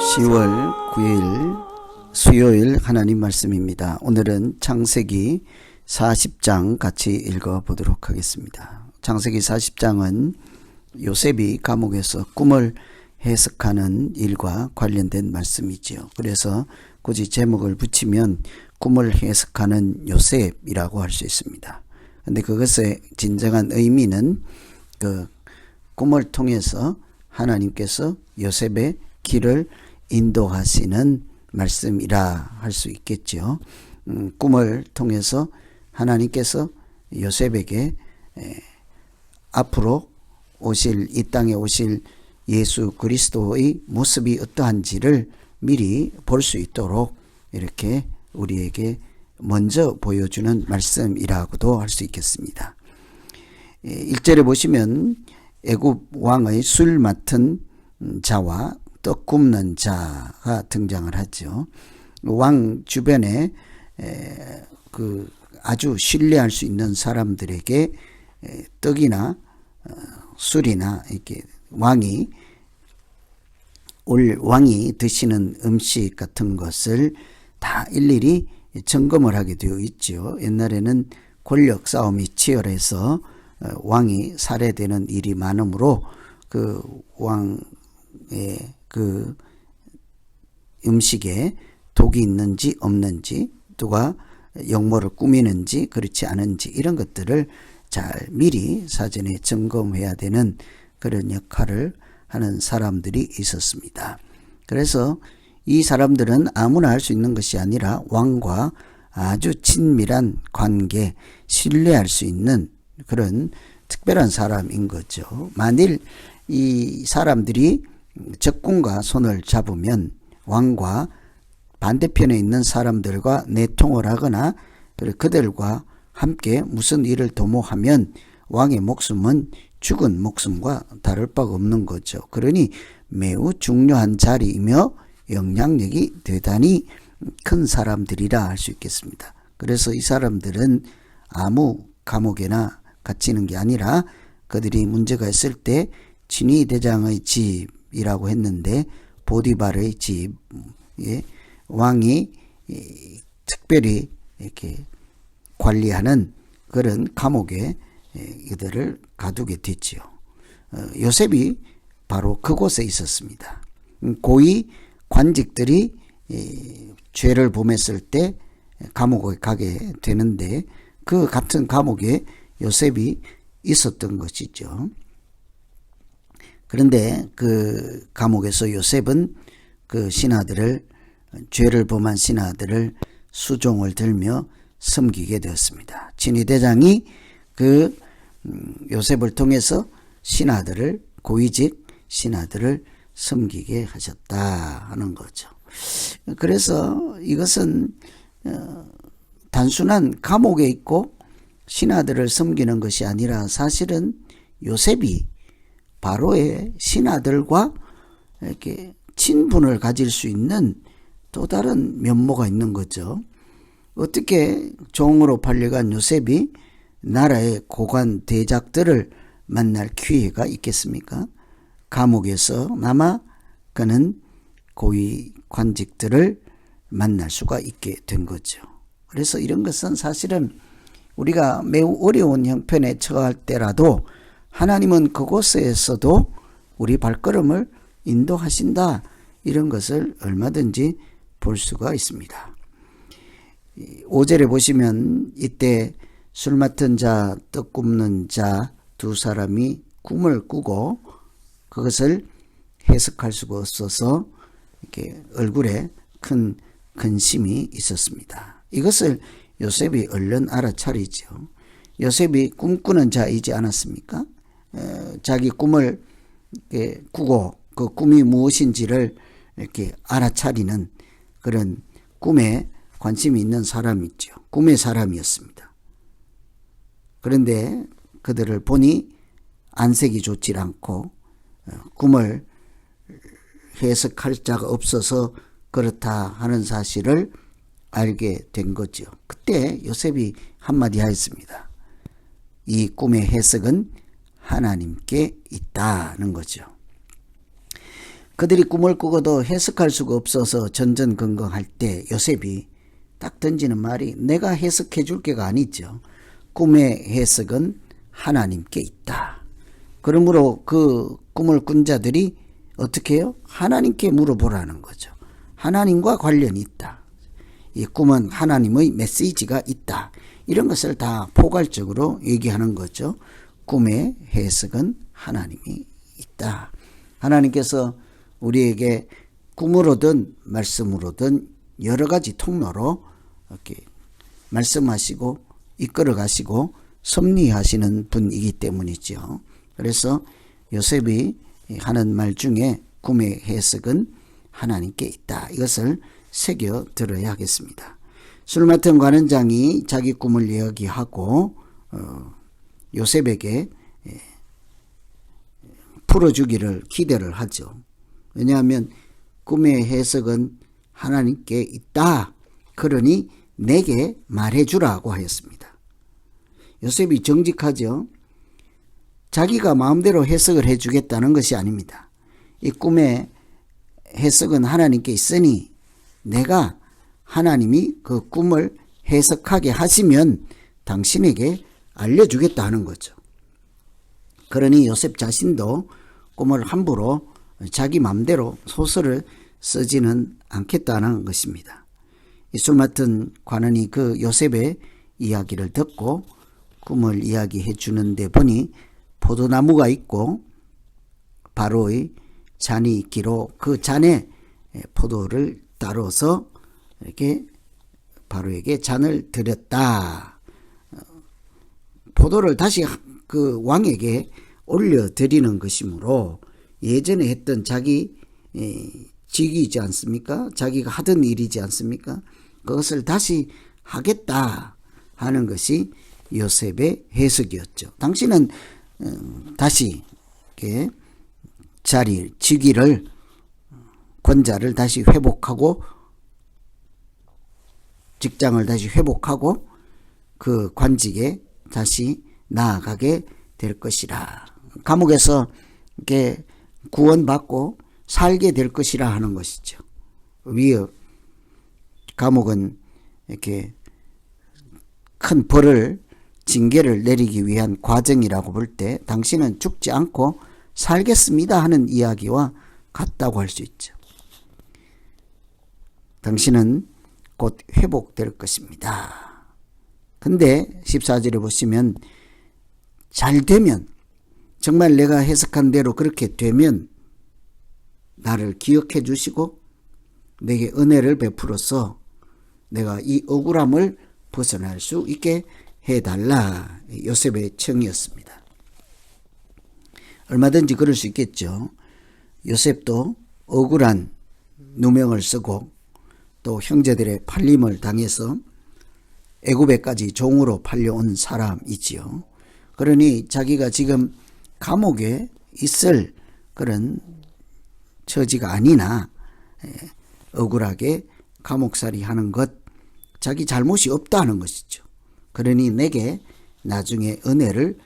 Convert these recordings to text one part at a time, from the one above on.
10월 9일 수요일 하나님 말씀입니다. 오늘은 창세기 40장 같이 읽어보도록 하겠습니다. 창세기 40장은 요셉이 감옥에서 꿈을 해석하는 일과 관련된 말씀이지요. 그래서 굳이 제목을 붙이면 꿈을 해석하는 요셉이라고 할 수 있습니다. 그런데 그것의 진정한 의미는 그 꿈을 통해서 하나님께서 요셉의 길을 인도하시는 말씀이라 할 수 있겠죠. 꿈을 통해서 하나님께서 요셉에게 앞으로 오실 이 땅에 오실 예수 그리스도의 모습이 어떠한지를 미리 볼 수 있도록 이렇게 우리에게 먼저 보여주는 말씀이라고도 할 수 있겠습니다. 1절에 보시면 애굽 왕의 술 맡은 자와 떡 굽는 자가 등장을 하죠. 왕 주변에 그 아주 신뢰할 수 있는 사람들에게 떡이나 술이나 이렇게 왕이 드시는 음식 같은 것을 다 일일이 점검을 하게 되어 있죠. 옛날에는 권력 싸움이 치열해서 왕이 살해되는 일이 많으므로 그 왕의 그 음식에 독이 있는지 없는지, 누가 역모를 꾸미는지 그렇지 않은지 이런 것들을 잘 미리 사전에 점검해야 되는 그런 역할을 하는 사람들이 있었습니다. 그래서 이 사람들은 아무나 할 수 있는 것이 아니라 왕과 아주 친밀한 관계, 신뢰할 수 있는 그런 특별한 사람인 거죠. 만일 이 사람들이 적군과 손을 잡으면 왕과 반대편에 있는 사람들과 내통을 하거나 그들과 함께 무슨 일을 도모하면 왕의 목숨은 죽은 목숨과 다를 바가 없는 거죠. 그러니 매우 중요한 자리이며 영향력이 대단히 큰 사람들이라 할 수 있겠습니다. 그래서 이 사람들은 아무 감옥에나 갇히는 게 아니라 그들이 문제가 있을 때 진위 대장의 집이라고 했는데 보디발의 집에 왕이 특별히 이렇게 관리하는 그런 감옥에 이들을 가두게 됐지요. 요셉이 바로 그곳에 있었습니다. 고위 관직들이 죄를 범했을 때 감옥에 가게 되는데 그 같은 감옥에 요셉이 있었던 것이죠. 그런데 그 감옥에서 요셉은 그 신하들을, 죄를 범한 신하들을 수종을 들며 섬기게 되었습니다. 진위대장이 그 요셉을 통해서 신하들을, 고위직 신하들을 섬기게 하셨다 하는 거죠. 그래서 이것은 단순한 감옥에 있고 신하들을 섬기는 것이 아니라 사실은 요셉이 바로의 신하들과 이렇게 친분을 가질 수 있는 또 다른 면모가 있는 거죠. 어떻게 종으로 팔려간 요셉이 나라의 고관 대작들을 만날 기회가 있겠습니까? 감옥에서나마 그는 고위 관직들을 만날 수가 있게 된 거죠. 그래서 이런 것은 사실은 우리가 매우 어려운 형편에 처할 때라도 하나님은 그곳에서도 우리 발걸음을 인도하신다, 이런 것을 얼마든지 볼 수가 있습니다. 5절에 보시면 이때 술 맡은 자, 떡 굽는 자 두 사람이 꿈을 꾸고 그것을 해석할 수가 없어서 이렇게 얼굴에 큰 근심이 있었습니다. 이것을 요셉이 얼른 알아차리죠. 요셉이 꿈꾸는 자이지 않았습니까? 자기 꿈을 이렇게 꾸고 그 꿈이 무엇인지를 이렇게 알아차리는 그런 꿈에 관심이 있는 사람이죠. 꿈의 사람이었습니다. 그런데 그들을 보니 안색이 좋지 않고 꿈을 해석할 자가 없어서 그렇다 하는 사실을 알게 된 거죠. 그때 요셉이 한마디 하였습니다. 이 꿈의 해석은 하나님께 있다는 거죠. 그들이 꿈을 꾸고도 해석할 수가 없어서 전전긍긍할 때 요셉이 딱 던지는 말이 내가 해석해 줄 게가 아니죠. 꿈의 해석은 하나님께 있다. 그러므로 그 꿈을 꾼 자들이 어떻게 해요? 하나님께 물어보라는 거죠. 하나님과 관련이 있다. 이 꿈은 하나님의 메시지가 있다. 이런 것을 다 포괄적으로 얘기하는 거죠. 꿈의 해석은 하나님이 있다. 하나님께서 우리에게 꿈으로든 말씀으로든 여러 가지 통로로 이렇게 말씀하시고 이끌어 가시고 섭리하시는 분이기 때문이죠. 그래서 요셉이 하는 말 중에 꿈의 해석은 하나님께 있다. 이것을 새겨 들어야 하겠습니다. 술 맡은 관원장이 자기 꿈을 이야기하고 요셉에게 풀어주기를 기대를 하죠. 왜냐하면 꿈의 해석은 하나님께 있다. 그러니 내게 말해주라고 하였습니다. 요셉이 정직하죠. 자기가 마음대로 해석을 해주겠다는 것이 아닙니다. 이 꿈의 해석은 하나님께 있으니 내가 하나님이 그 꿈을 해석하게 하시면 당신에게 알려주겠다 하는 거죠. 그러니 요셉 자신도 꿈을 함부로 자기 마음대로 소설을 쓰지는 않겠다는 것입니다. 이 술 맡은 관원이 그 요셉의 이야기를 듣고 꿈을 이야기해 주는데 보니 포도나무가 있고 바로의 잔이 있기로 그 잔에 포도를 따라서 이렇게 바로에게 잔을 드렸다. 포도를 다시 그 왕에게 올려드리는 것이므로 예전에 했던 자기 직위이지 않습니까? 자기가 하던 일이지 않습니까? 그것을 다시 하겠다 하는 것이 요셉의 해석이었죠. 당신은 다시 이렇게 자리, 직위를, 권자를 다시 회복하고 직장을 다시 회복하고 그 관직에 다시 나아가게 될 것이라. 감옥에서 이렇게 구원받고 살게 될 것이라 하는 것이죠. 위협, 감옥은 이렇게 큰 벌을, 징계를 내리기 위한 과정이라고 볼 때 당신은 죽지 않고 살겠습니다 하는 이야기와 같다고 할 수 있죠. 당신은 곧 회복될 것입니다. 근데 14절에 보시면 잘 되면, 정말 내가 해석한 대로 그렇게 되면 나를 기억해 주시고 내게 은혜를 베풀어서 내가 이 억울함을 벗어날 수 있게 해달라. 요셉의 청이었습니다. 얼마든지 그럴 수 있겠죠. 요셉도 억울한 누명을 쓰고 또 형제들의 팔림을 당해서 애굽에까지 종으로 팔려온 사람이지요. 그러니 자기가 지금 감옥에 있을 그런 처지가 아니나 억울하게 감옥살이 하는 것, 자기 잘못이 없다는 것이죠. 그러니 내게 나중에 은혜를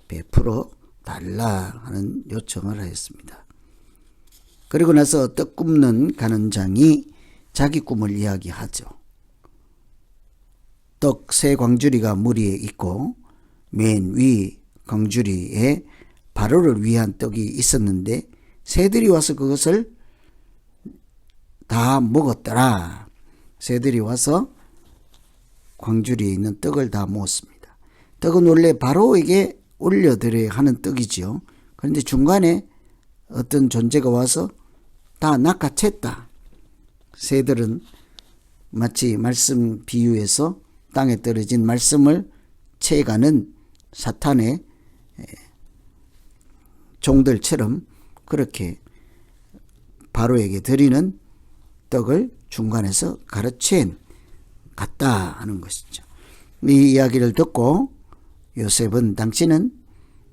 베풀어 달라 하는 요청을 하였습니다. 그리고 나서 떡 굽는 간원장이 자기 꿈을 이야기하죠. 떡 세 광주리가 무리에 있고 맨 위 광주리에 바로를 위한 떡이 있었는데 새들이 와서 그것을 다 먹었더라. 새들이 와서 광주리에 있는 떡을 다 먹었습니다. 떡은 원래 바로에게 올려드려야 하는 떡이지요. 그런데 중간에 어떤 존재가 와서 다 낚아챘다. 새들은 마치 말씀 비유에서 땅에 떨어진 말씀을 채가는 사탄의 종들처럼 그렇게 바로에게 드리는 떡을 중간에서 가로챈 같다 하는 것이죠. 이 이야기를 듣고 요셉은 당신은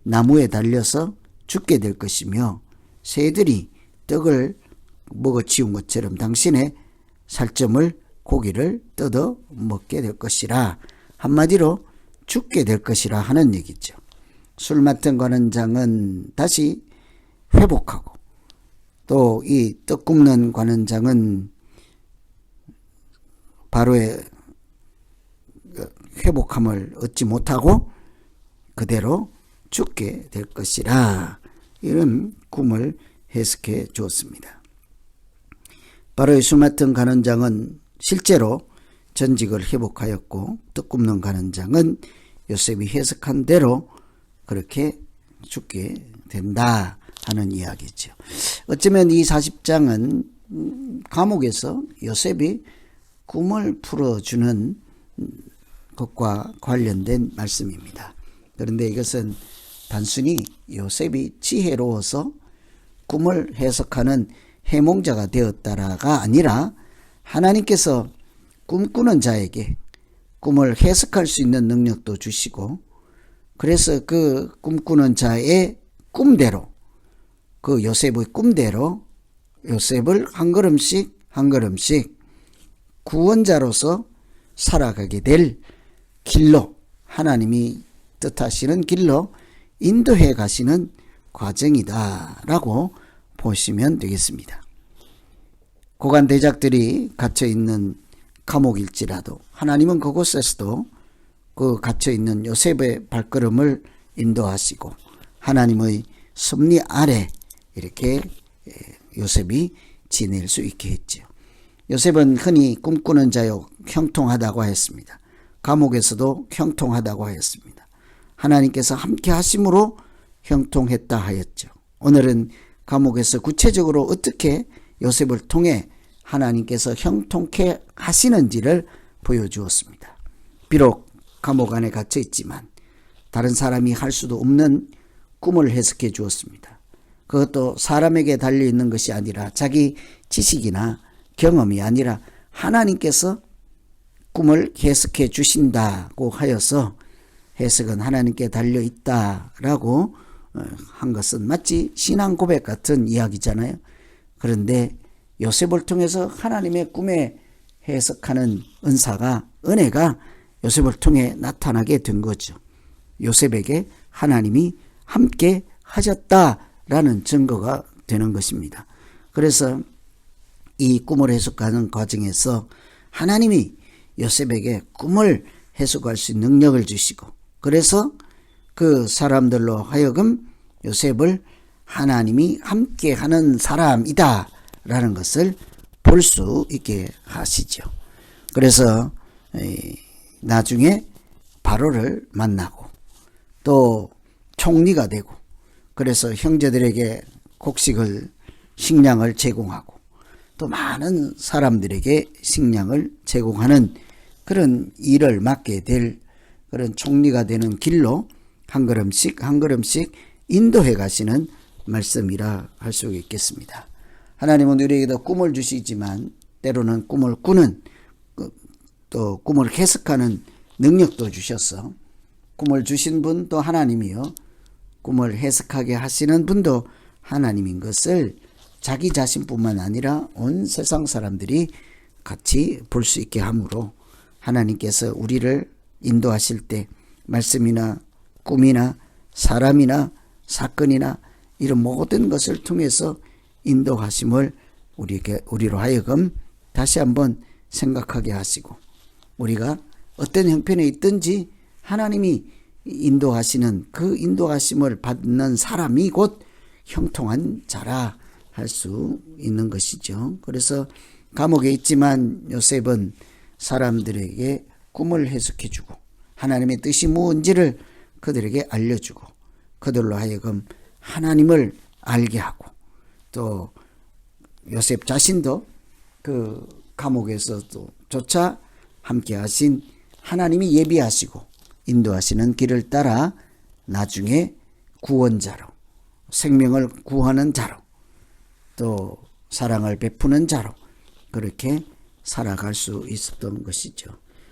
나무에 달려서 죽게 될 것이며 새들이 떡을 먹어치운 것처럼 당신의 살점을 고기를 뜯어 먹게 될 것이라, 한마디로 죽게 될 것이라 하는 얘기죠. 술 맡은 관원장은 다시 회복하고 또 이 떡 굽는 관원장은 바로의 회복함을 얻지 못하고 그대로 죽게 될 것이라, 이런 꿈을 해석해 주었습니다. 바로의 술 맡은 관원장은 실제로 전직을 회복하였고, 떡 굽는 관원장은 요셉이 해석한 대로 그렇게 죽게 된다 하는 이야기죠. 어쩌면 이 40장은 감옥에서 요셉이 꿈을 풀어주는 것과 관련된 말씀입니다. 그런데 이것은 단순히 요셉이 지혜로워서 꿈을 해석하는 해몽자가 되었다라가 아니라, 하나님께서 꿈꾸는 자에게 꿈을 해석할 수 있는 능력도 주시고, 그래서 그 꿈꾸는 자의 꿈대로, 그 요셉의 꿈대로 요셉을 한 걸음씩 한 걸음씩 구원자로서 살아가게 될 길로, 하나님이 뜻하시는 길로 인도해 가시는 과정이다라고 보시면 되겠습니다. 고관 대작들이 갇혀있는 감옥일지라도 하나님은 그곳에서도 그 갇혀있는 요셉의 발걸음을 인도하시고 하나님의 섭리 아래 이렇게 요셉이 지낼 수 있게 했죠. 요셉은 흔히 꿈꾸는 자요 형통하다고 하였습니다. 감옥에서도 형통하다고 하였습니다. 하나님께서 함께 하심으로 형통했다 하였죠. 오늘은 감옥에서 구체적으로 어떻게 요셉을 통해 하나님께서 형통케 하시는지를 보여주었습니다. 비록 감옥 안에 갇혀 있지만 다른 사람이 할 수도 없는 꿈을 해석해 주었습니다. 그것도 사람에게 달려있는 것이 아니라, 자기 지식이나 경험이 아니라 하나님께서 꿈을 해석해 주신다고 하여서 해석은 하나님께 달려있다라고 한 것은 마치 신앙 고백 같은 이야기잖아요. 그런데 요셉을 통해서 하나님의 꿈에 해석하는 은혜가 요셉을 통해 나타나게 된 거죠. 요셉에게 하나님이 함께 하셨다라는 증거가 되는 것입니다. 그래서 이 꿈을 해석하는 과정에서 하나님이 요셉에게 꿈을 해석할 수 있는 능력을 주시고, 그래서 그 사람들로 하여금 요셉을 하나님이 함께하는 사람이다 라는 것을 볼 수 있게 하시죠. 그래서 나중에 바로를 만나고 또 총리가 되고, 그래서 형제들에게 식량을 제공하고 또 많은 사람들에게 식량을 제공하는 그런 일을 맡게 될 그런 총리가 되는 길로 한 걸음씩 한 걸음씩 인도해 가시는 말씀이라 할 수 있겠습니다. 하나님은 우리에게도 꿈을 주시지만 때로는 꿈을 꾸는, 또 꿈을 해석하는 능력도 주셔서 꿈을 주신 분도 하나님이요, 꿈을 해석하게 하시는 분도 하나님인 것을 자기 자신뿐만 아니라 온 세상 사람들이 같이 볼 수 있게 하므로, 하나님께서 우리를 인도하실 때 말씀이나 꿈이나 사람이나 사건이나 이런 모든 것을 통해서 인도하심을 우리로 하여금 다시 한번 생각하게 하시고, 우리가 어떤 형편에 있든지 하나님이 인도하시는 그 인도하심을 받는 사람이 곧 형통한 자라 할 수 있는 것이죠. 그래서 감옥에 있지만 요셉은 사람들에게 꿈을 해석해주고 하나님의 뜻이 무엇인지를 그들에게 알려주고, 그들로 하여금 하나님을 알게 하고, 또 요셉 자신도 그 감옥에서도 조차 함께 하신 하나님이 예비하시고 인도하시는 길을 따라 나중에 구원자로, 생명을 구하는 자로, 또 사랑을 베푸는 자로 그렇게 살아갈 수 있었던 것이죠.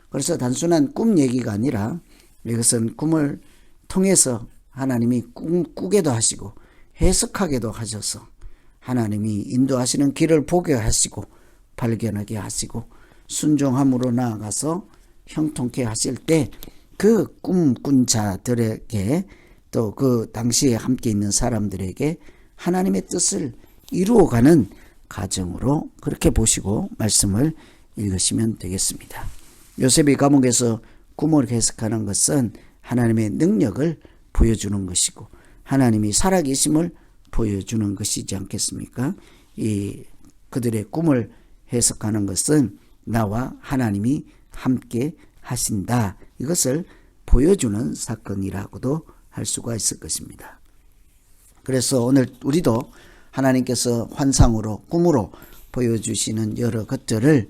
그래서 단순한 꿈 얘기가 아니라 이것은 꿈을 통해서 하나님이 꾸게도 하시고 해석하게도 하셔서 하나님이 인도하시는 길을 보게 하시고 발견하게 하시고 순종함으로 나아가서 형통케 하실 때 그 꿈꾼 자들에게, 또 그 당시에 함께 있는 사람들에게 하나님의 뜻을 이루어가는 가정으로 그렇게 보시고 말씀을 읽으시면 되겠습니다. 요셉이 감옥에서 꿈을 해석하는 것은 하나님의 능력을 보여주는 것이고 하나님이 살아계심을 보여주는 것이지 않겠습니까? 이 그들의 꿈을 해석하는 것은 나와 하나님이 함께 하신다. 이것을 보여주는 사건이라고도 할 수가 있을 것입니다. 그래서 오늘 우리도 하나님께서 환상으로 꿈으로 보여주시는 여러 것들을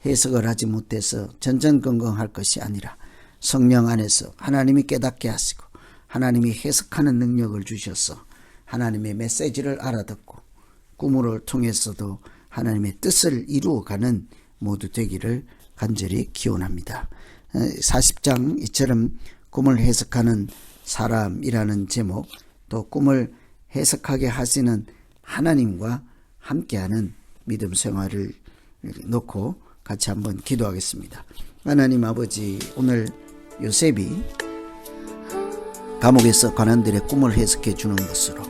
해석을 하지 못해서 전전긍긍할 것이 아니라 성령 안에서 하나님이 깨닫게 하시고 하나님이 해석하는 능력을 주셔서 하나님의 메시지를 알아듣고 꿈을 통해서도 하나님의 뜻을 이루어가는 모두 되기를 간절히 기원합니다. 40장 이처럼 꿈을 해석하는 사람이라는 제목, 또 꿈을 해석하게 하시는 하나님과 함께하는 믿음 생활을 놓고 같이 한번 기도하겠습니다. 하나님 아버지, 오늘 요셉이 감옥에서 관원들의 꿈을 해석해 주는 것으로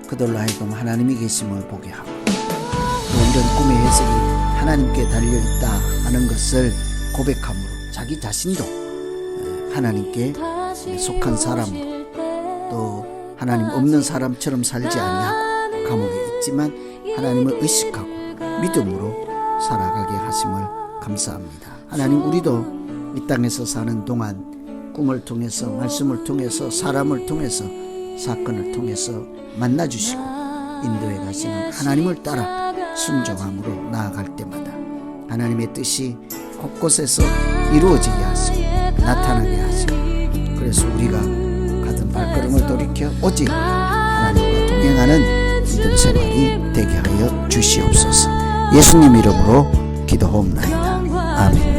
그들로 하여금 하나님이 계심을 보게 하고 또 이런 꿈의 해석이 하나님께 달려있다 하는 것을 고백함으로 자기 자신도 하나님께 속한 사람으로 또 하나님 없는 사람처럼 살지 아니하고 감옥에 있지만 하나님을 의식하고 믿음으로 살아가게 하심을 감사합니다. 하나님, 우리도 이 땅에서 사는 동안 꿈을 통해서 말씀을 통해서 사람을 통해서 사건을 통해서 만나주시고 인도해 가시는 하나님을 따라 순종함으로 나아갈 때마다 하나님의 뜻이 곳곳에서 이루어지게 하시고 나타나게 하시고 그래서 우리가 가던 발걸음을 돌이켜 오직 하나님과 동행하는 믿음 생활이 되게 하여 주시옵소서. 예수님 이름으로 기도하옵나이다. 아멘.